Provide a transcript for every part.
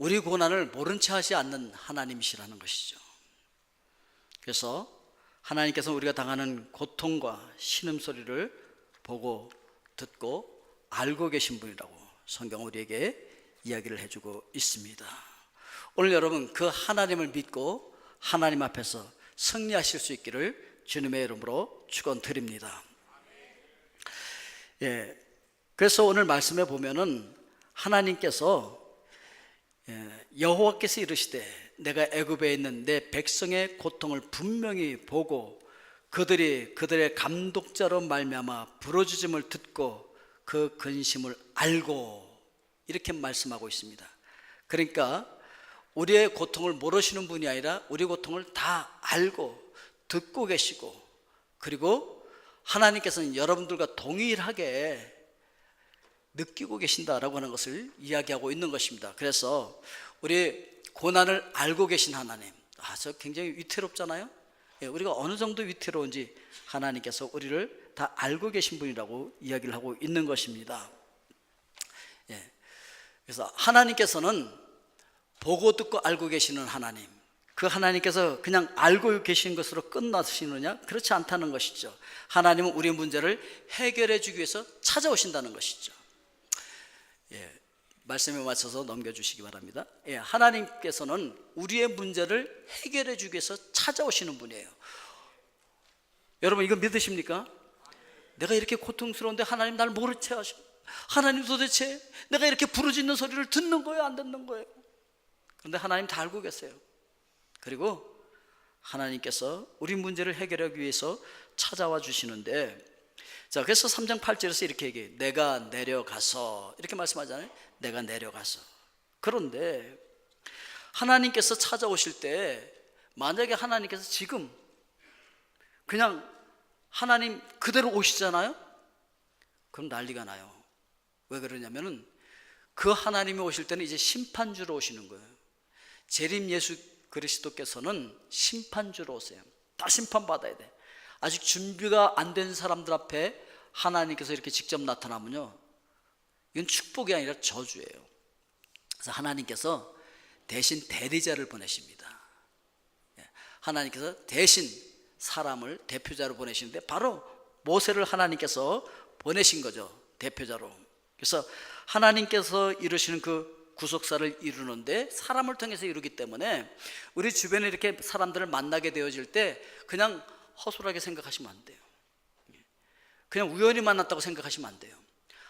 우리 고난을 모른 채 하지 않는 하나님이시라는 것이죠. 그래서 하나님께서 우리가 당하는 고통과 신음소리를 보고 듣고 알고 계신 분이라고 성경 우리에게 이야기를 해주고 있습니다. 오늘 여러분 그 하나님을 믿고 하나님 앞에서 승리하실 수 있기를 주님의 이름으로 축원드립니다. 그래서 오늘 말씀에 보면은 하나님께서 여호와께서 이르시되 내가 애굽에 있는 내 백성의 고통을 분명히 보고 그들의 감독자로 말미암아 부르짖음을 듣고 그 근심을 알고, 이렇게 말씀하고 있습니다. 그러니까 우리의 고통을 모르시는 분이 아니라 우리 고통을 다 알고 듣고 계시고, 그리고 하나님께서는 여러분들과 동일하게 느끼고 계신다라고 하는 것을 이야기하고 있는 것입니다. 그래서 우리 고난을 알고 계신 하나님, 저 굉장히 위태롭잖아요. 우리가 어느 정도 위태로운지 하나님께서 우리를 다 알고 계신 분이라고 이야기를 하고 있는 것입니다. 그래서 하나님께서는 보고 듣고 알고 계시는 하나님, 그 하나님께서 그냥 알고 계신 것으로 끝나시느냐? 그렇지 않다는 것이죠. 하나님은 우리의 문제를 해결해 주기 위해서 찾아오신다는 것이죠. 말씀에 맞춰서 넘겨주시기 바랍니다. 하나님께서는 우리의 문제를 해결해 주기 위해서 찾아오시는 분이에요. 여러분 이거 믿으십니까? 내가 이렇게 고통스러운데 하나님 날 모른 채 하셔. 하나님 도대체 내가 이렇게 부르짖는 소리를 듣는 거예요, 안 듣는 거예요? 그런데 하나님 다 알고 계세요. 그리고 하나님께서 우리 문제를 해결하기 위해서 찾아와 주시는데, 자, 그래서 3장 8절에서 이렇게 얘기해요. 내가 내려가서, 이렇게 말씀하잖아요. 내가 내려가서. 그런데 하나님께서 찾아오실 때 만약에 하나님께서 지금 그냥 하나님 그대로 오시잖아요? 그럼 난리가 나요. 왜 그러냐면은 그 하나님이 오실 때는 이제 심판주로 오시는 거예요. 재림 예수 그리스도께서는 심판주로 오세요. 다 심판받아야 돼. 아직 준비가 안 된 사람들 앞에 하나님께서 이렇게 직접 나타나면요, 이건 축복이 아니라 저주예요. 그래서 하나님께서 대신 대리자를 보내십니다. 하나님께서 대신 사람을 대표자로 보내시는데 바로 모세를 하나님께서 보내신 거죠, 대표자로. 그래서 하나님께서 이루시는 그 구속사를 이루는데 사람을 통해서 이루기 때문에 우리 주변에 이렇게 사람들을 만나게 되어질 때 그냥 허술하게 생각하시면 안 돼요. 그냥 우연히 만났다고 생각하시면 안 돼요.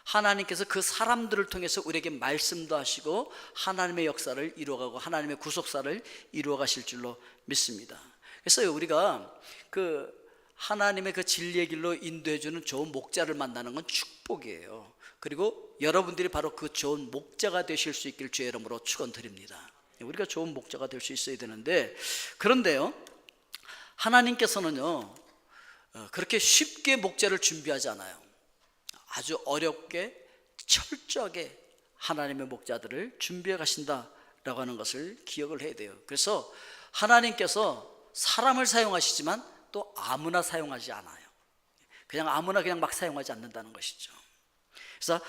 하나님께서 그 사람들을 통해서 우리에게 말씀도 하시고 하나님의 역사를 이루어가고 하나님의 구속사를 이루어가실 줄로 믿습니다. 그래서 우리가 그 하나님의 그 진리의 길로 인도해주는 좋은 목자를 만나는 건 축복이에요. 그리고 여러분들이 바로 그 좋은 목자가 되실 수 있길 주의 이름으로 축원드립니다. 우리가 좋은 목자가 될 수 있어야 되는데, 그런데요, 하나님께서는요 그렇게 쉽게 목자를 준비하지 않아요. 아주 어렵게 철저하게 하나님의 목자들을 준비해 가신다라고 하는 것을 기억을 해야 돼요. 그래서 하나님께서 사람을 사용하시지만 또 아무나 사용하지 않아요. 그냥 아무나 그냥 막 사용하지 않는다는 것이죠. 그래서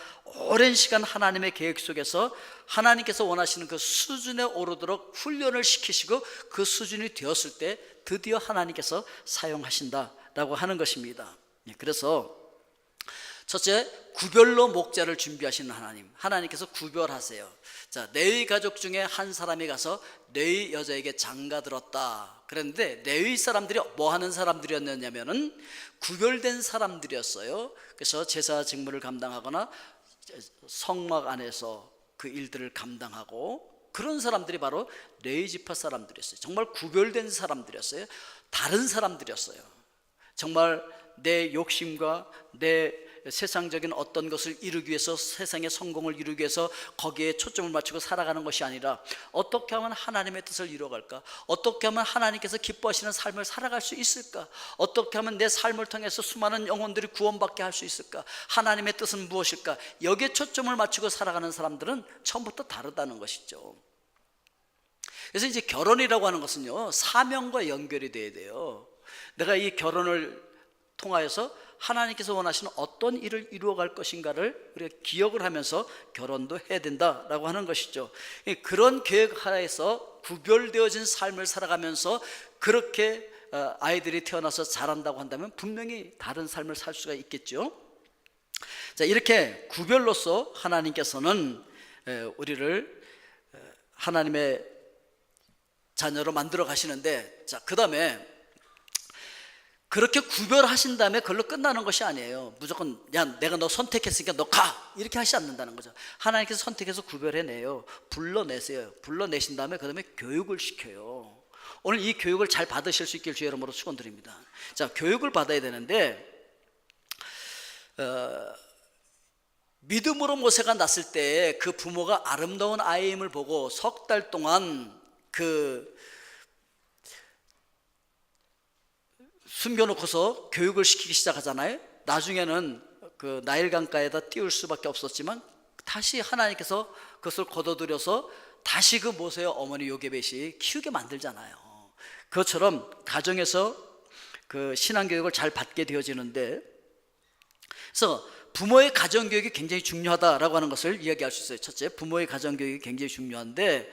오랜 시간 하나님의 계획 속에서 하나님께서 원하시는 그 수준에 오르도록 훈련을 시키시고 그 수준이 되었을 때 드디어 하나님께서 사용하신다라고 하는 것입니다. 그래서 첫째, 구별로 목자를 준비하시는 하나님, 하나님께서 구별하세요. 자, 레위 가족 중에 한 사람이 가서 레위 여자에게 장가들었다. 그런데 레위 사람들이 뭐 하는 사람들이었냐면은 구별된 사람들이었어요. 그래서 제사 직무를 감당하거나 성막 안에서 그 일들을 감당하고, 그런 사람들이 바로 레위 지파 사람들이었어요. 정말 구별된 사람들이었어요. 다른 사람들이었어요. 정말 내 욕심과 내 세상적인 어떤 것을 이루기 위해서, 세상의 성공을 이루기 위해서 거기에 초점을 맞추고 살아가는 것이 아니라 어떻게 하면 하나님의 뜻을 이루어갈까? 어떻게 하면 하나님께서 기뻐하시는 삶을 살아갈 수 있을까? 어떻게 하면 내 삶을 통해서 수많은 영혼들이 구원받게 할 수 있을까? 하나님의 뜻은 무엇일까? 여기에 초점을 맞추고 살아가는 사람들은 처음부터 다르다는 것이죠. 그래서 이제 결혼이라고 하는 것은요, 사명과 연결이 돼야 돼요. 내가 이 결혼을 통하여서 하나님께서 원하시는 어떤 일을 이루어갈 것인가를 우리가 기억을 하면서 결혼도 해야 된다라고 하는 것이죠. 그런 계획 하에서 구별되어진 삶을 살아가면서 그렇게 아이들이 태어나서 자란다고 한다면 분명히 다른 삶을 살 수가 있겠죠. 자, 이렇게 구별로서 하나님께서는 우리를 하나님의 자녀로 만들어 가시는데, 자, 그 다음에 그렇게 구별하신 다음에 그걸로 끝나는 것이 아니에요. 무조건 야, 내가 너 선택했으니까 너 가, 이렇게 하시지 않는다는 거죠. 하나님께서 선택해서 구별해내요. 불러내세요. 불러내신 다음에 그 다음에 교육을 시켜요. 오늘 이 교육을 잘 받으실 수 있길 주의 이름으로 축원드립니다. 자, 교육을 받아야 되는데 믿음으로 모세가 낳았을 때 그 부모가 아름다운 아이임을 보고 석 달 동안 숨겨놓고서 교육을 시키기 시작하잖아요. 나중에는 그 나일강가에다 띄울 수밖에 없었지만 다시 하나님께서 그것을 걷어들여서 다시 그 모세의 어머니 요게벳이 키우게 만들잖아요. 그것처럼 가정에서 그 신앙교육을 잘 받게 되어지는데, 그래서 부모의 가정교육이 굉장히 중요하다라고 하는 것을 이야기할 수 있어요. 첫째, 부모의 가정교육이 굉장히 중요한데,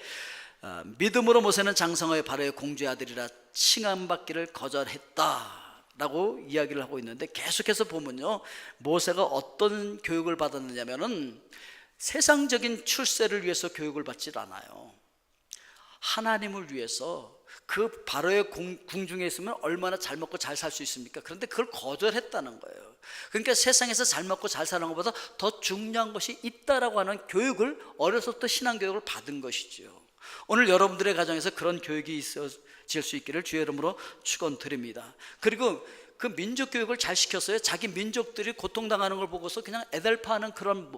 믿음으로 모세는 장성하여 바로의 공주의 아들이라 칭함받기를 거절했다라고 이야기를 하고 있는데, 계속해서 보면요, 모세가 어떤 교육을 받았느냐면은 세상적인 출세를 위해서 교육을 받질 않아요. 하나님을 위해서. 그 바로의 궁중에 있으면 얼마나 잘 먹고 잘 살 수 있습니까? 그런데 그걸 거절했다는 거예요. 그러니까 세상에서 잘 먹고 잘 사는 것보다 더 중요한 것이 있다라고 하는 교육을 어려서부터 신앙교육을 받은 것이죠. 오늘 여러분들의 가정에서 그런 교육이 있어질 수 있기를 주의 이름으로 축원드립니다. 그리고 그 민족교육을 잘 시켰어요. 자기 민족들이 고통당하는 걸 보고서 그냥 애달파하는 그런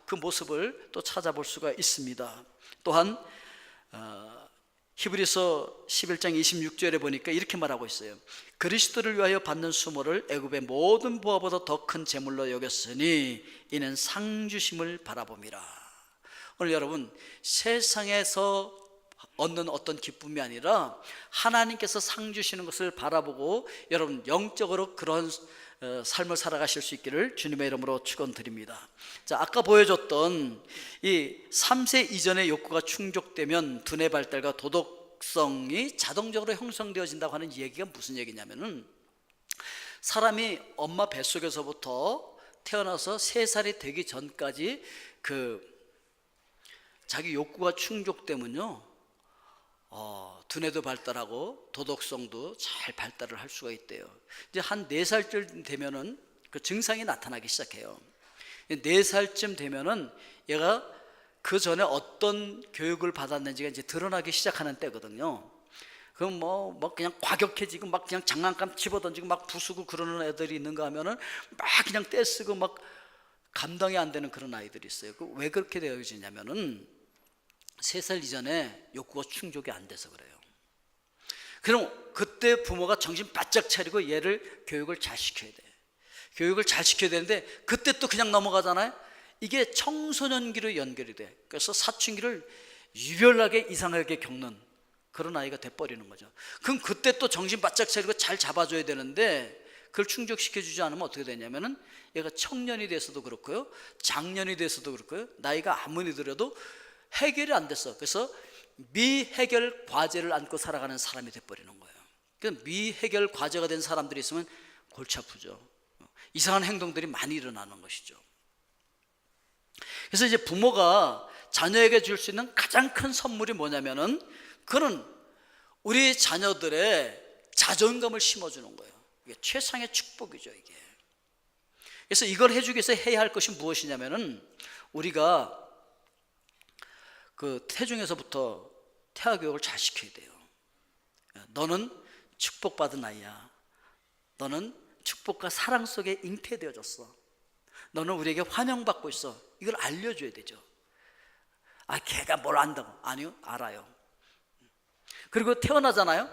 그 모습을 또 찾아볼 수가 있습니다. 또한 히브리서 11장 26절에 보니까 이렇게 말하고 있어요. 그리스도를 위하여 받는 수모를 애굽의 모든 부하보다 더 큰 재물로 여겼으니 이는 상 주심을 바라봄이라. 오늘 여러분, 세상에서 얻는 어떤 기쁨이 아니라 하나님께서 상 주시는 것을 바라보고 여러분 영적으로 그런 삶을 살아가실 수 있기를 주님의 이름으로 축원드립니다. 자, 아까 보여줬던 이 3세 이전의 욕구가 충족되면 두뇌 발달과 도덕성이 자동적으로 형성되어진다고 하는 얘기가 무슨 얘기냐면은, 사람이 엄마 뱃속에서부터 태어나서 3살이 되기 전까지 자기 욕구가 충족되면요, 두뇌도 발달하고 도덕성도 잘 발달을 할 수가 있대요. 이제 한 4살쯤 되면은 그 증상이 나타나기 시작해요. 4살쯤 되면은 얘가 그 전에 어떤 교육을 받았는지가 이제 드러나기 시작하는 때거든요. 그럼 뭐 그냥 과격해지고 막 그냥 장난감 집어던지고 막 부수고 그러는 애들이 있는가 하면은 막 그냥 떼쓰고 막 감당이 안 되는 그런 아이들이 있어요. 왜 그렇게 되어지냐면은 3살 이전에 욕구가 충족이 안 돼서 그래요. 그럼 그때 부모가 정신 바짝 차리고 얘를 교육을 잘 시켜야 돼. 교육을 잘 시켜야 되는데 그때 또 그냥 넘어가잖아요. 이게 청소년기로 연결이 돼. 그래서 사춘기를 유별나게 이상하게 겪는 그런 아이가 돼버리는 거죠. 그럼 그때 또 정신 바짝 차리고 잘 잡아줘야 되는데 그걸 충족시켜주지 않으면 어떻게 되냐면은 얘가 청년이 돼서도 그렇고요, 장년이 돼서도 그렇고요, 나이가 아무리 들어도 해결이 안 됐어. 그래서 미해결 과제를 안고 살아가는 사람이 돼버리는 거예요. 그러니까 미해결 과제가 된 사람들이 있으면 골치 아프죠. 이상한 행동들이 많이 일어나는 것이죠. 그래서 이제 부모가 자녀에게 줄 수 있는 가장 큰 선물이 뭐냐면은, 그는 우리 자녀들의 자존감을 심어주는 거예요. 이게 최상의 축복이죠, 이게. 그래서 이걸 해주기 위해서 해야 할 것이 무엇이냐면은, 우리가 그 태중에서부터 태아교육을 잘 시켜야 돼요. 너는 축복받은 아이야. 너는 축복과 사랑 속에 잉태되어졌어. 너는 우리에게 환영받고 있어. 이걸 알려줘야 되죠. 아, 걔가 뭘 안다고? 아니요, 알아요. 그리고 태어나잖아요.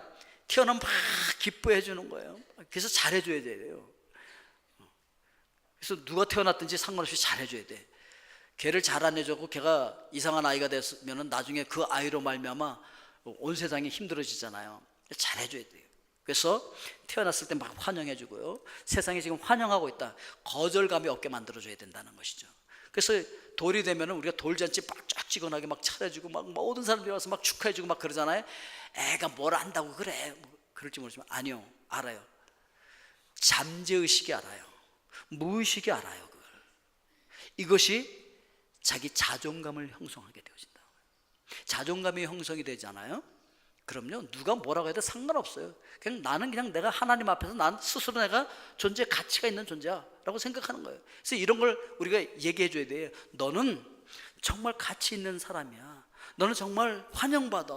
태어나면 막 기뻐해 주는 거예요. 그래서 잘해줘야 돼요. 그래서 누가 태어났든지 상관없이 잘해줘야 돼. 걔를 잘 안 해주고 걔가 이상한 아이가 됐으면 나중에 그 아이로 말미암아 온 세상이 힘들어지잖아요. 잘해줘야 돼요. 그래서 태어났을 때 막 환영해 주고요, 세상이 지금 환영하고 있다, 거절감이 없게 만들어줘야 된다는 것이죠. 그래서 돌이 되면은 우리가 돌잔치 막 쫙지근하게 막 차려주고 막 모든 사람들이 와서 막 축하해주고 막 그러잖아요. 애가 뭘 안다고 그래, 뭐 그럴지 모르지만 아니요, 알아요. 잠재의식이 알아요. 무의식이 알아요. 그걸. 이것이 자기 자존감을 형성하게 되어진다. 자존감이 형성이 되잖아요. 그럼요, 누가 뭐라고 해도 상관없어요. 그냥 나는 그냥 내가 하나님 앞에서 난 스스로 내가 존재 가치가 있는 존재야 라고 생각하는 거예요. 그래서 이런 걸 우리가 얘기해 줘야 돼요. 너는 정말 가치 있는 사람이야. 너는 정말 환영받아.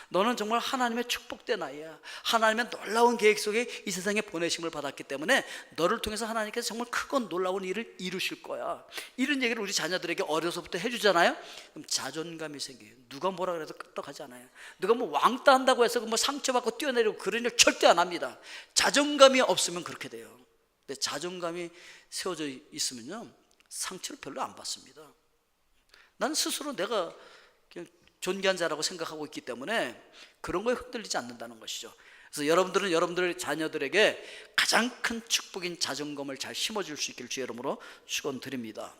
너는 정말 하나님의 축복된 아이야. 하나님의 놀라운 계획 속에 이 세상에 보내심을 받았기 때문에 너를 통해서 하나님께서 정말 크고 놀라운 일을 이루실 거야. 이런 얘기를 우리 자녀들에게 어려서부터 해주잖아요. 그럼 자존감이 생겨요. 누가 뭐라 그래도 끄떡하지 않아요. 누가 뭐 왕따 한다고 해서 뭐 상처받고 뛰어내리고 그런 일 절대 안 합니다. 자존감이 없으면 그렇게 돼요. 근데 자존감이 세워져 있으면요, 상처를 별로 안 받습니다. 난 스스로 내가 그냥 존귀한 자라고 생각하고 있기 때문에 그런 거에 흔들리지 않는다는 것이죠. 그래서 여러분들은 여러분들의 자녀들에게 가장 큰 축복인 자존감을 잘 심어줄 수 있기를 주의 이름으로 축원드립니다.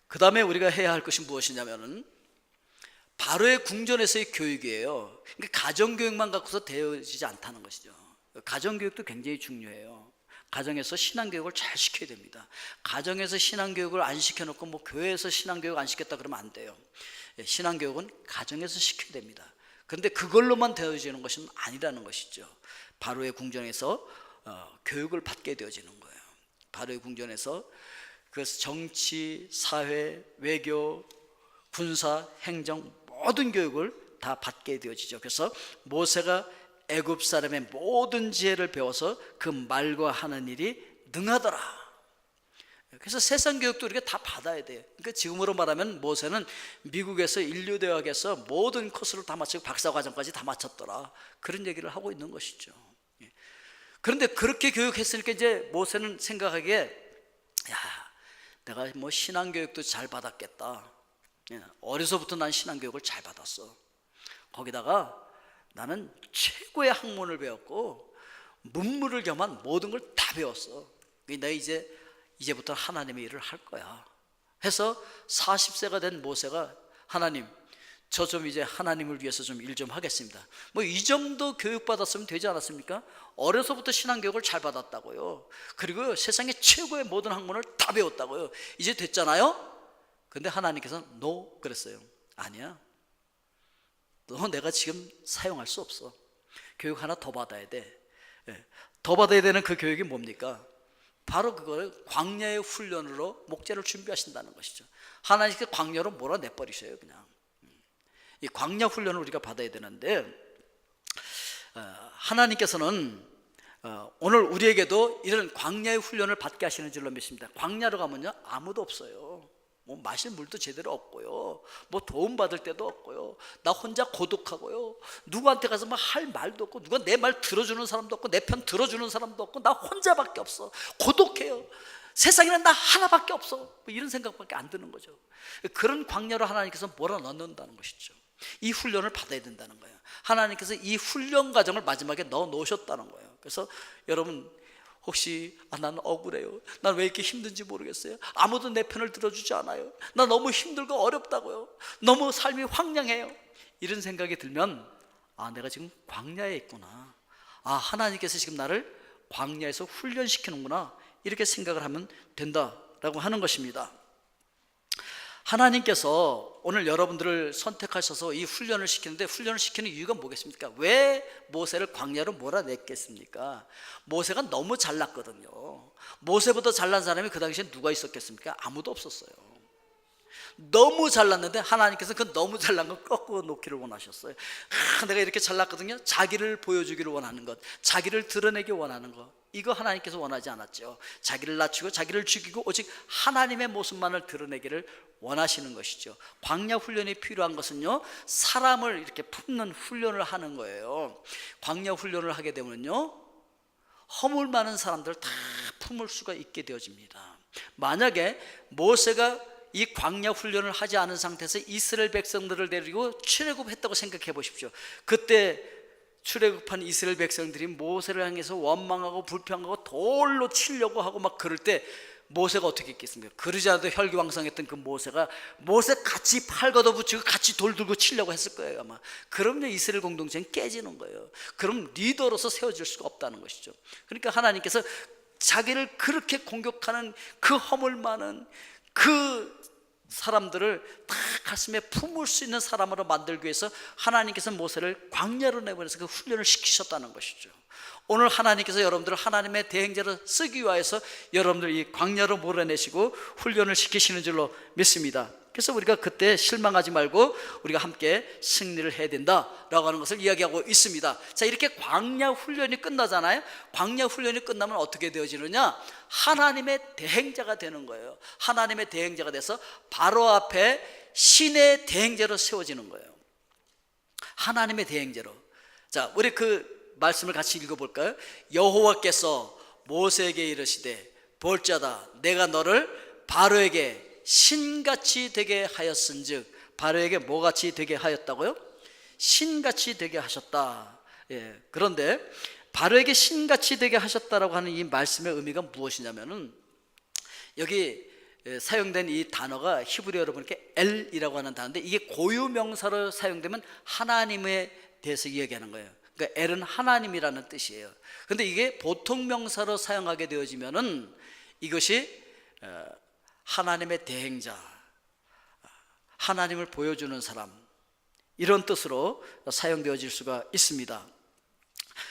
그 다음에 우리가 해야 할 것이 무엇이냐면은 바로의 궁전에서의 교육이에요. 그러니까 가정교육만 갖고서 되어지지 않다는 것이죠. 가정교육도 굉장히 중요해요. 가정에서 신앙교육을 잘 시켜야 됩니다. 가정에서 신앙교육을 안 시켜놓고 뭐 교회에서 신앙교육 안 시켰다 그러면 안 돼요. 신앙교육은 가정에서 시켜야 됩니다. 그런데 그걸로만 되어지는 것은 아니라는 것이죠. 바로의 궁전에서 교육을 받게 되어지는 거예요. 바로의 궁전에서 그래서 정치, 사회, 외교, 군사, 행정 모든 교육을 다 받게 되어지죠. 그래서 모세가 애굽 사람의 모든 지혜를 배워서 그 말과 하는 일이 능하더라. 그래서 세상 교육도 우리가 다 받아야 돼요. 그러니까 지금으로 말하면 모세는 미국에서 인류대학에서 모든 코스를 다 마치고 박사과정까지 다 마쳤더라, 그런 얘기를 하고 있는 것이죠. 그런데 그렇게 교육했으니까 이제 모세는 생각하기에, 야, 내가 뭐 신앙교육도 잘 받았겠다. 어려서부터 난 신앙교육을 잘 받았어. 거기다가 나는 최고의 학문을 배웠고 문무를 겸한 모든 걸 다 배웠어. 내가 이제부터 하나님의 일을 할 거야 해서 40세가 된 모세가, 하나님, 저 좀 이제 하나님을 위해서 좀 일 좀 하겠습니다. 뭐 이 정도 교육 받았으면 되지 않았습니까? 어려서부터 신앙교육을 잘 받았다고요. 그리고 세상의 최고의 모든 학문을 다 배웠다고요. 이제 됐잖아요. 근데 하나님께서 노 그랬어요. 아니야, 너 내가 지금 사용할 수 없어. 교육 하나 더 받아야 돼. 더 받아야 되는 그 교육이 뭡니까? 바로 그걸 광야의 훈련으로 목재를 준비하신다는 것이죠. 하나님께서 광야로 몰아내버리셔요. 그냥 이 광야 훈련을 우리가 받아야 되는데, 하나님께서는 오늘 우리에게도 이런 광야의 훈련을 받게 하시는 줄로 믿습니다. 광야로 가면요, 아무도 없어요. 뭐 마실 물도 제대로 없고요, 뭐 도움받을 데도 없고요, 나 혼자 고독하고요, 누구한테 가서 뭐 할 말도 없고, 누가 내 말 들어주는 사람도 없고, 내 편 들어주는 사람도 없고, 나 혼자밖에 없어. 고독해요. 세상에는 나 하나밖에 없어. 뭐 이런 생각밖에 안 드는 거죠. 그런 광야로 하나님께서 몰아넣는다는 것이죠. 이 훈련을 받아야 된다는 거예요. 하나님께서 이 훈련 과정을 마지막에 넣어 놓으셨다는 거예요. 그래서 여러분, 혹시 난 억울해요, 난 왜 이렇게 힘든지 모르겠어요, 아무도 내 편을 들어주지 않아요, 나 너무 힘들고 어렵다고요, 너무 삶이 황량해요, 이런 생각이 들면, 내가 지금 광야에 있구나, 하나님께서 지금 나를 광야에서 훈련시키는구나, 이렇게 생각을 하면 된다라고 하는 것입니다. 하나님께서 오늘 여러분들을 선택하셔서 이 훈련을 시키는데, 훈련을 시키는 이유가 뭐겠습니까? 왜 모세를 광야로 몰아냈겠습니까? 모세가 너무 잘났거든요. 모세보다 잘난 사람이 그 당시에 누가 있었겠습니까? 아무도 없었어요. 너무 잘났는데 하나님께서 그 너무 잘난 걸 꺾어 놓기를 원하셨어요. 내가 이렇게 잘났거든요. 자기를 보여주기를 원하는 것, 자기를 드러내기 원하는 것, 이거 하나님께서 원하지 않았죠. 자기를 낮추고 자기를 죽이고 오직 하나님의 모습만을 드러내기를 원하시는 것이죠. 광야 훈련이 필요한 것은요, 사람을 이렇게 품는 훈련을 하는 거예요. 광야 훈련을 하게 되면요, 허물 많은 사람들을 다 품을 수가 있게 되어집니다. 만약에 모세가 이 광야 훈련을 하지 않은 상태에서 이스라엘 백성들을 데리고 출애굽했다고 생각해 보십시오. 그때 출애굽한 이스라엘 백성들이 모세를 향해서 원망하고 불평하고 돌로 치려고 하고 막 그럴 때 모세가 어떻게 했겠습니까? 그러지 않아도 혈기왕성했던 그 모세가 모세 같이 팔 걷어붙이고 같이 돌 들고 치려고 했을 거예요 아마. 그럼요 이스라엘 공동체는 깨지는 거예요. 그럼 리더로서 세워질 수가 없다는 것이죠. 그러니까 하나님께서 자기를 그렇게 공격하는 그 허물 많은 그 사람들을 다 가슴에 품을 수 있는 사람으로 만들기 위해서 하나님께서 모세를 광야로 내보내서 그 훈련을 시키셨다는 것이죠. 오늘 하나님께서 여러분들을 하나님의 대행자로 쓰기 위해서 여러분들 이 광야로 몰아내시고 훈련을 시키시는 줄로 믿습니다. 그래서 우리가 그때 실망하지 말고 우리가 함께 승리를 해야 된다라고 하는 것을 이야기하고 있습니다. 자, 이렇게 광야 훈련이 끝나잖아요. 광야 훈련이 끝나면 어떻게 되어지느냐? 하나님의 대행자가 되는 거예요. 하나님의 대행자가 돼서 바로 앞에 신의 대행자로 세워지는 거예요. 하나님의 대행자로. 자, 우리 그 말씀을 같이 읽어볼까요? 여호와께서 모세에게 이르시되 볼자다 내가 너를 바로에게 신같이 되게 하였은즉. 바로에게 뭐같이 되게 하였다고요? 신같이 되게 하셨다. 예, 그런데 바로에게 신같이 되게 하셨다라고 하는 이 말씀의 의미가 무엇이냐면은 여기 사용된 이 단어가 히브리 여러분께 엘이라고 하는 단어인데 이게 고유명사로 사용되면 하나님에 대해서 이야기하는 거예요. 그러니까 엘은 하나님이라는 뜻이에요. 그런데 이게 보통 명사로 사용하게 되어지면은 이것이 하나님의 대행자, 하나님을 보여주는 사람, 이런 뜻으로 사용되어질 수가 있습니다.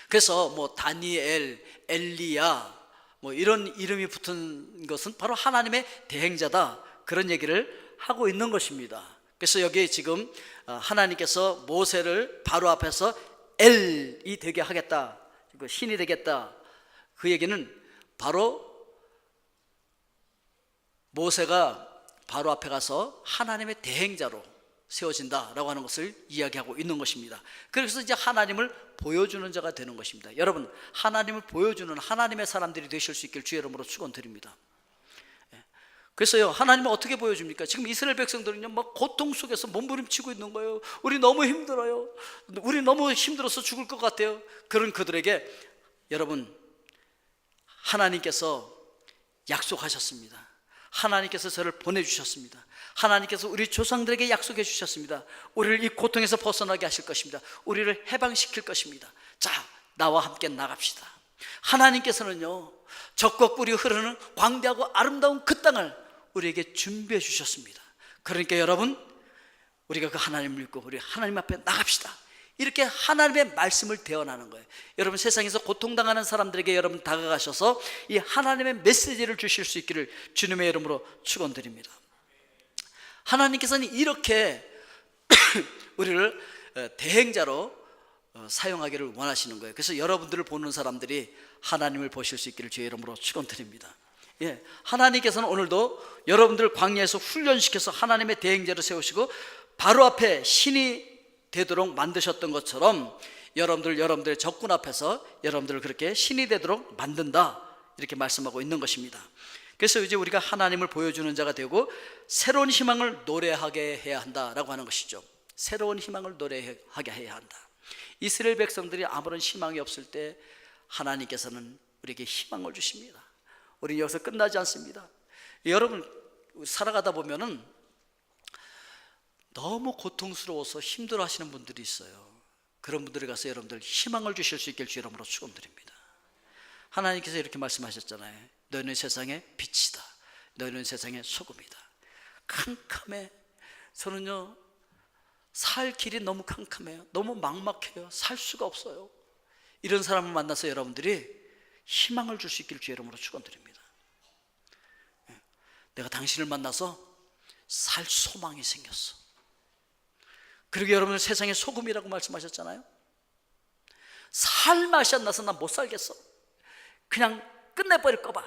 그래서 뭐 다니엘, 엘리야 뭐 이런 이름이 붙은 것은 바로 하나님의 대행자다, 그런 얘기를 하고 있는 것입니다. 그래서 여기 지금 하나님께서 모세를 바로 앞에서 엘이 되게 하겠다, 신이 되겠다, 그 얘기는 바로 모세가 바로 앞에 가서 하나님의 대행자로 세워진다라고 하는 것을 이야기하고 있는 것입니다. 그래서 이제 하나님을 보여주는 자가 되는 것입니다. 여러분, 하나님을 보여주는 하나님의 사람들이 되실 수 있길 주의 이름으로 축원드립니다. 그래서요, 하나님은 어떻게 보여줍니까? 지금 이스라엘 백성들은요, 막 고통 속에서 몸부림치고 있는 거예요. 우리 너무 힘들어요. 우리 너무 힘들어서 죽을 것 같아요. 그런 그들에게 여러분, 하나님께서 약속하셨습니다. 하나님께서 저를 보내주셨습니다. 하나님께서 우리 조상들에게 약속해 주셨습니다. 우리를 이 고통에서 벗어나게 하실 것입니다. 우리를 해방시킬 것입니다. 자, 나와 함께 나갑시다. 하나님께서는요, 적과 꿀이 흐르는 광대하고 아름다운 그 땅을 우리에게 준비해 주셨습니다. 그러니까 여러분, 우리가 그 하나님을 믿고 우리 하나님 앞에 나갑시다. 이렇게 하나님의 말씀을 대언하는 거예요. 여러분, 세상에서 고통당하는 사람들에게 여러분 다가가셔서 이 하나님의 메시지를 주실 수 있기를 주님의 이름으로 축원드립니다. 하나님께서는 이렇게 우리를 대행자로 사용하기를 원하시는 거예요. 그래서 여러분들을 보는 사람들이 하나님을 보실 수 있기를 주의 이름으로 축원드립니다. 예, 하나님께서는 오늘도 여러분들을 광야에서 훈련시켜서 하나님의 대행자로 세우시고 바로 앞에 신이 되도록 만드셨던 것처럼 여러분들의 적군 앞에서 여러분들을 그렇게 신이 되도록 만든다, 이렇게 말씀하고 있는 것입니다. 그래서 이제 우리가 하나님을 보여주는 자가 되고 새로운 희망을 노래하게 해야 한다라고 하는 것이죠. 새로운 희망을 노래하게 해야 한다. 이스라엘 백성들이 아무런 희망이 없을 때 하나님께서는 우리에게 희망을 주십니다. 우리 여기서 끝나지 않습니다. 여러분, 살아가다 보면은 너무 고통스러워서 힘들어 하시는 분들이 있어요. 그런 분들에 가서 여러분들 희망을 주실 수 있길 주의 이름으로 축원드립니다. 하나님께서 이렇게 말씀하셨잖아요. 너희는 세상의 빛이다. 너희는 세상의 소금이다. 캄캄해. 저는요, 살 길이 너무 캄캄해요. 너무 막막해요. 살 수가 없어요. 이런 사람을 만나서 여러분들이 희망을 줄 수 있길 주의 이름으로 축원드립니다. 내가 당신을 만나서 살 소망이 생겼어. 그리고 여러분은 세상의 소금이라고 말씀하셨잖아요. 살 맛이 안 나서 난 못 살겠어. 그냥 끝내버릴까 봐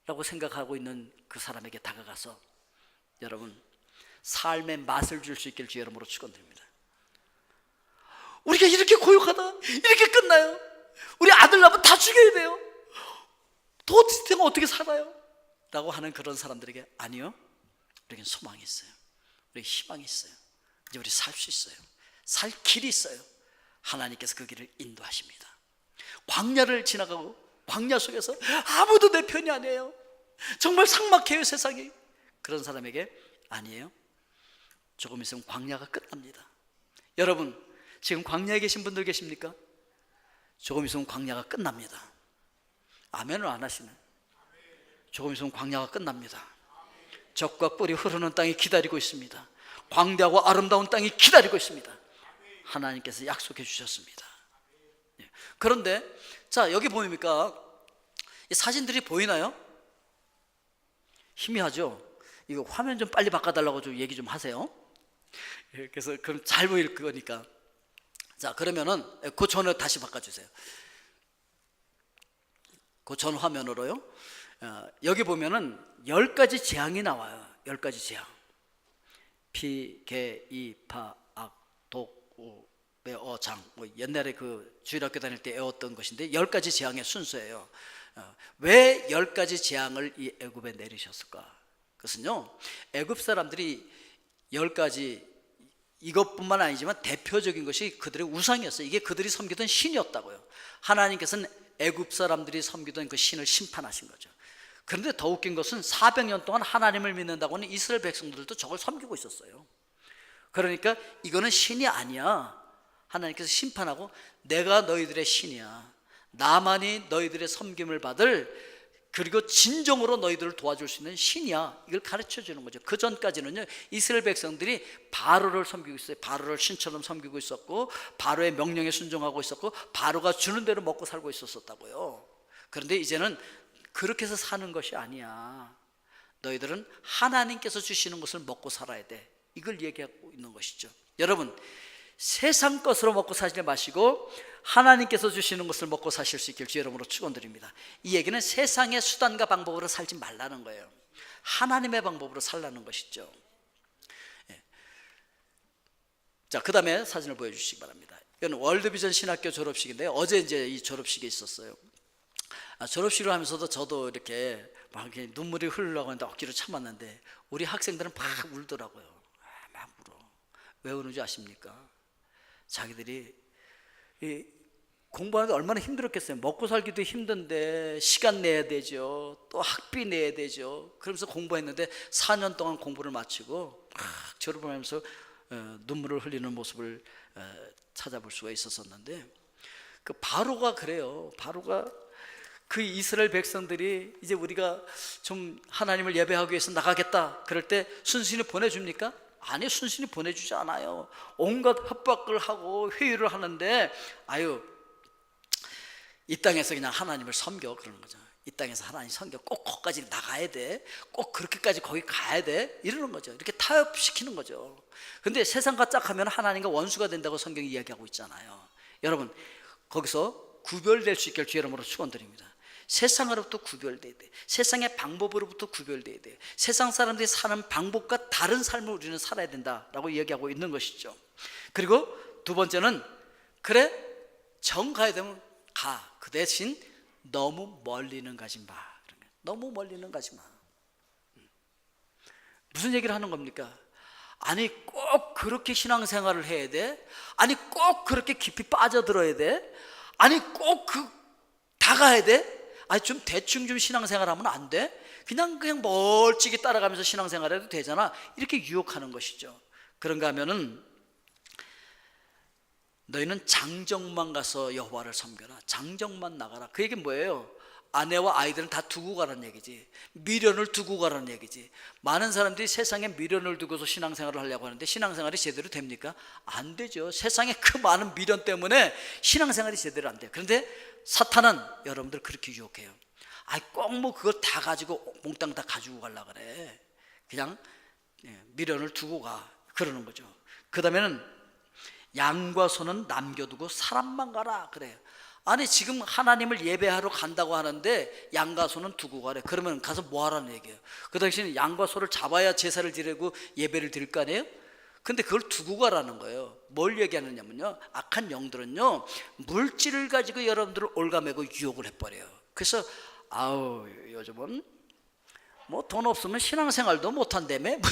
라고 생각하고 있는 그 사람에게 다가가서 여러분, 삶의 맛을 줄 수 있길 주의 이름으로 축원드립니다. 우리가 이렇게 고역하다, 이렇게 끝나요. 우리 아들 낳으면 다 죽여야 돼요. 도대체 어떻게 살아요? 라고 하는 그런 사람들에게 아니요, 우리에겐 소망이 있어요. 우리에게 희망이 있어요. 이제 우리 살 수 있어요. 살 길이 있어요. 하나님께서 그 길을 인도하십니다. 광야를 지나가고 광야 속에서 아무도 내 편이 아니에요. 정말 삭막해요 세상이. 그런 사람에게 아니에요. 조금 있으면 광야가 끝납니다. 여러분 지금 광야에 계신 분들 계십니까? 조금 있으면 광야가 끝납니다. 아멘을 안 하시네. 조금 있으면 광야가 끝납니다. 젖과 꿀이 흐르는 땅이 기다리고 있습니다. 광대하고 아름다운 땅이 기다리고 있습니다. 하나님께서 약속해 주셨습니다. 그런데 자 여기 보입니까? 이 사진들이 보이나요? 희미하죠? 이거 화면 좀 빨리 바꿔달라고 좀 얘기 좀 하세요. 그래서 그럼 잘 보일 거니까. 자 그러면은 그 전에 다시 바꿔주세요. 그 전 화면으로요. 여기 보면은 10가지 재앙이 나와요. 10가지 재앙. 피, 개, 이, 파, 악, 독, 우, 매, 어, 장. 뭐 옛날에 그 주일학교 다닐 때 외웠던 것인데 10가지 재앙의 순서예요. 왜 10가지 재앙을 이 애굽에 내리셨을까? 그것은요 애굽 사람들이 10가지 이것뿐만 아니지만 대표적인 것이 그들의 우상이었어요. 이게 그들이 섬기던 신이었다고요. 하나님께서는 애굽 사람들이 섬기던 그 신을 심판하신 거죠. 그런데 더 웃긴 것은 400년 동안 하나님을 믿는다고 하는 이스라엘 백성들도 저걸 섬기고 있었어요. 그러니까 이거는 신이 아니야. 하나님께서 심판하고 내가 너희들의 신이야. 나만이 너희들의 섬김을 받을 그리고 진정으로 너희들을 도와줄 수 있는 신이야. 이걸 가르쳐 주는 거죠. 그 전까지는요 이스라엘 백성들이 바로를 섬기고 있어요. 바로를 신처럼 섬기고 있었고 바로의 명령에 순종하고 있었고 바로가 주는 대로 먹고 살고 있었다고요. 그런데 이제는 그렇게 해서 사는 것이 아니야. 너희들은 하나님께서 주시는 것을 먹고 살아야 돼. 이걸 얘기하고 있는 것이죠. 여러분 세상 것으로 먹고 사지 마시고 하나님께서 주시는 것을 먹고 사실 수 있길 주 이름으로 축원드립니다. 이 얘기는 세상의 수단과 방법으로 살지 말라는 거예요. 하나님의 방법으로 살라는 것이죠. 자, 그 다음에 사진을 보여주시기 바랍니다. 이건 월드비전 신학교 졸업식인데 어제 이제 이 졸업식이 있었어요. 졸업식을 하면서도 저도 이렇게 막 이렇게 눈물이 흐르려고 하는데 억지로 참았는데 우리 학생들은 막 울더라고요. 막 울어. 왜 우는지 아십니까? 자기들이 공부하는데 얼마나 힘들었겠어요. 먹고 살기도 힘든데 시간 내야 되죠. 또 학비 내야 되죠. 그러면서 공부했는데 4년 동안 공부를 마치고 막 졸업을 하면서 눈물을 흘리는 모습을 찾아볼 수가 있었었는데 그 바로가 그래요. 바로가 그 이스라엘 백성들이 이제 우리가 좀 하나님을 예배하기 위해서 나가겠다 그럴 때 순순히 보내줍니까? 아니, 순순히 보내주지 않아요. 온갖 협박을 하고 회유를 하는데 아유 이 땅에서 그냥 하나님을 섬겨 그러는 거죠. 이 땅에서 하나님 섬겨 꼭 거기까지 나가야 돼. 꼭 그렇게까지 거기 가야 돼. 이러는 거죠. 이렇게 타협시키는 거죠. 근데 세상과 짝하면 하나님과 원수가 된다고 성경이 이야기하고 있잖아요. 여러분 거기서 구별될 수 있게 주 이름으로 축원드립니다. 세상으로부터 구별돼야 돼. 세상의 방법으로부터 구별돼야 돼. 세상 사람들이 사는 방법과 다른 삶을 우리는 살아야 된다라고 이야기하고 있는 것이죠. 그리고 두 번째는 그래 정 가야 되면 가. 그 대신 너무 멀리는 가지 마. 너무 멀리는 가지 마. 무슨 얘기를 하는 겁니까? 아니 꼭 그렇게 신앙생활을 해야 돼? 아니 꼭 그렇게 깊이 빠져들어야 돼? 아니 꼭 다 가야 돼? 아니 좀 대충 좀 신앙생활하면 안 돼? 그냥 멀찍이 따라가면서 신앙생활해도 되잖아. 이렇게 유혹하는 것이죠. 그런가 하면은 너희는 장정만 가서 여호와를 섬겨라. 장정만 나가라. 그 얘기는 뭐예요? 아내와 아이들은 다 두고 가라는 얘기지. 미련을 두고 가라는 얘기지. 많은 사람들이 세상에 미련을 두고서 신앙생활을 하려고 하는데 신앙생활이 제대로 됩니까? 안 되죠. 세상에 그 많은 미련 때문에 신앙생활이 제대로 안 돼요. 그런데 사탄은 여러분들 그렇게 유혹해요. 아, 꼭 뭐 그걸 다 가지고 몽땅 다 가지고 가려고 그래. 그냥 미련을 두고 가. 그러는 거죠. 그 다음에는 양과 소는 남겨두고 사람만 가라 그래요. 아니 지금 하나님을 예배하러 간다고 하는데 양과 소는 두고 가래. 그러면 가서 뭐 하라는 얘기예요? 그 당시에는 양과 소를 잡아야 제사를 드리고 예배를 드릴 거 아니에요? 근데 그걸 두고 가라는 거예요. 뭘 얘기하느냐면요, 악한 영들은요 물질을 가지고 여러분들을 올가매고 유혹을 해버려요. 그래서 아우 요즘은 뭐 돈 없으면 신앙생활도 못한다며 뭐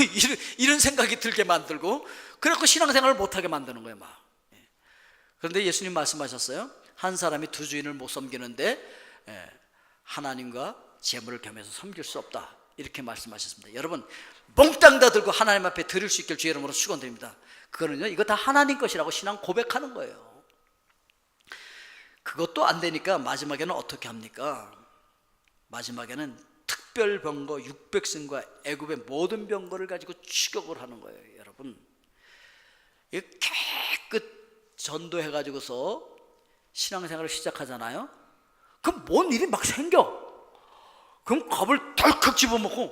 이런 생각이 들게 만들고 그래갖고 신앙생활을 못하게 만드는 거예요 막. 그런데 예수님 말씀하셨어요. 한 사람이 두 주인을 못 섬기는데 하나님과 재물을 겸해서 섬길 수 없다, 이렇게 말씀하셨습니다. 여러분, 몽땅 다 들고 하나님 앞에 드릴 수 있길 주의 이름으로 축원드립니다. 그거는요, 이거 다 하나님 것이라고 신앙 고백하는 거예요. 그것도 안 되니까 마지막에는 어떻게 합니까? 마지막에는 특별 병거 600승과 애굽의 모든 병거를 가지고 추격을 하는 거예요. 여러분, 깨끗 전도해가지고서 신앙생활을 시작하잖아요. 그럼 뭔 일이 막 생겨. 그럼 겁을 덜컥 집어먹고,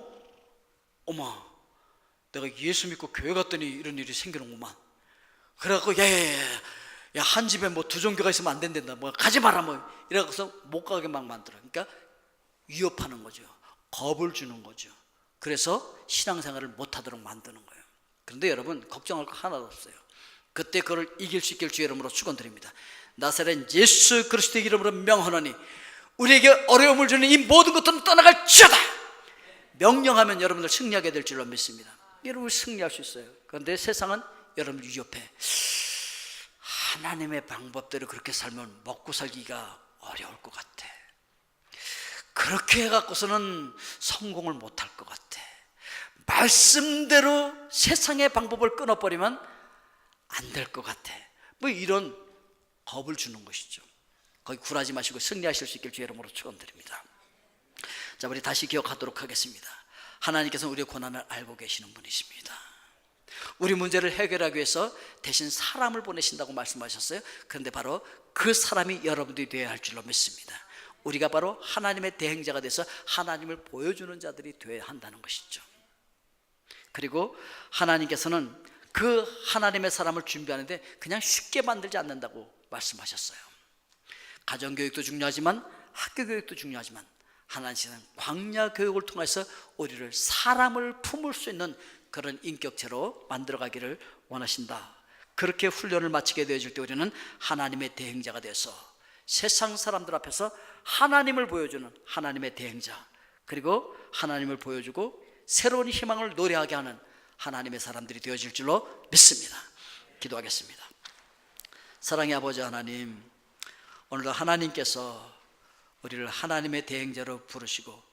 어머, 내가 예수 믿고 교회 갔더니 이런 일이 생기는구만. 그래갖고 야, 한 집에 뭐 두 종교가 있으면 안 된단다, 뭐 가지 마라, 뭐 이래서 못 가게 막 만들어. 그러니까 위협하는 거죠. 겁을 주는 거죠. 그래서 신앙생활을 못하도록 만드는 거예요. 그런데 여러분, 걱정할 거 하나도 없어요. 그때 그걸 이길 수 있길 주의 이름으로 축원드립니다. 나사렛 예수 그리스도의 이름으로 명하노니 우리에게 어려움을 주는 이 모든 것들은 떠나갈지어다. 명령하면 여러분들 승리하게 될 줄로 믿습니다. 여러분 승리할 수 있어요. 그런데 세상은 여러분을 위협해. 하나님의 방법대로 그렇게 살면 먹고 살기가 어려울 것 같아. 그렇게 해갖고서는 성공을 못할 것 같아. 말씀대로 세상의 방법을 끊어버리면 안 될 것 같아. 뭐 이런 겁을 주는 것이죠. 거기 굴하지 마시고 승리하실 수 있길 주의 이름으로 축원드립니다. 자, 우리 다시 기억하도록 하겠습니다. 하나님께서는 우리의 고난을 알고 계시는 분이십니다. 우리 문제를 해결하기 위해서 대신 사람을 보내신다고 말씀하셨어요. 그런데 바로 그 사람이 여러분들이 되어야 할 줄로 믿습니다. 우리가 바로 하나님의 대행자가 돼서 하나님을 보여주는 자들이 되어야 한다는 것이죠. 그리고 하나님께서는 그 하나님의 사람을 준비하는데 그냥 쉽게 만들지 않는다고 말씀하셨어요. 가정교육도 중요하지만 학교교육도 중요하지만 하나님께서는 광야 교육을 통해서 우리를 사람을 품을 수 있는 그런 인격체로 만들어가기를 원하신다. 그렇게 훈련을 마치게 되어질 때 우리는 하나님의 대행자가 되어서 세상 사람들 앞에서 하나님을 보여주는 하나님의 대행자, 그리고 하나님을 보여주고 새로운 희망을 노래하게 하는 하나님의 사람들이 되어질 줄로 믿습니다. 기도하겠습니다. 사랑의 아버지 하나님, 오늘도 하나님께서 우리를 하나님의 대행자로 부르시고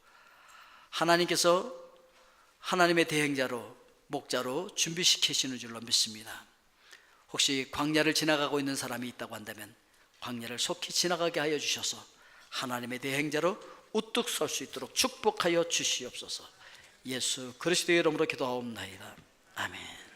하나님께서 하나님의 대행자로 목자로 준비시키시는 줄로 믿습니다. 혹시 광야를 지나가고 있는 사람이 있다고 한다면 광야를 속히 지나가게 하여 주셔서 하나님의 대행자로 우뚝 설 수 있도록 축복하여 주시옵소서. 예수 그리스도의 이름으로 기도하옵나이다. 아멘.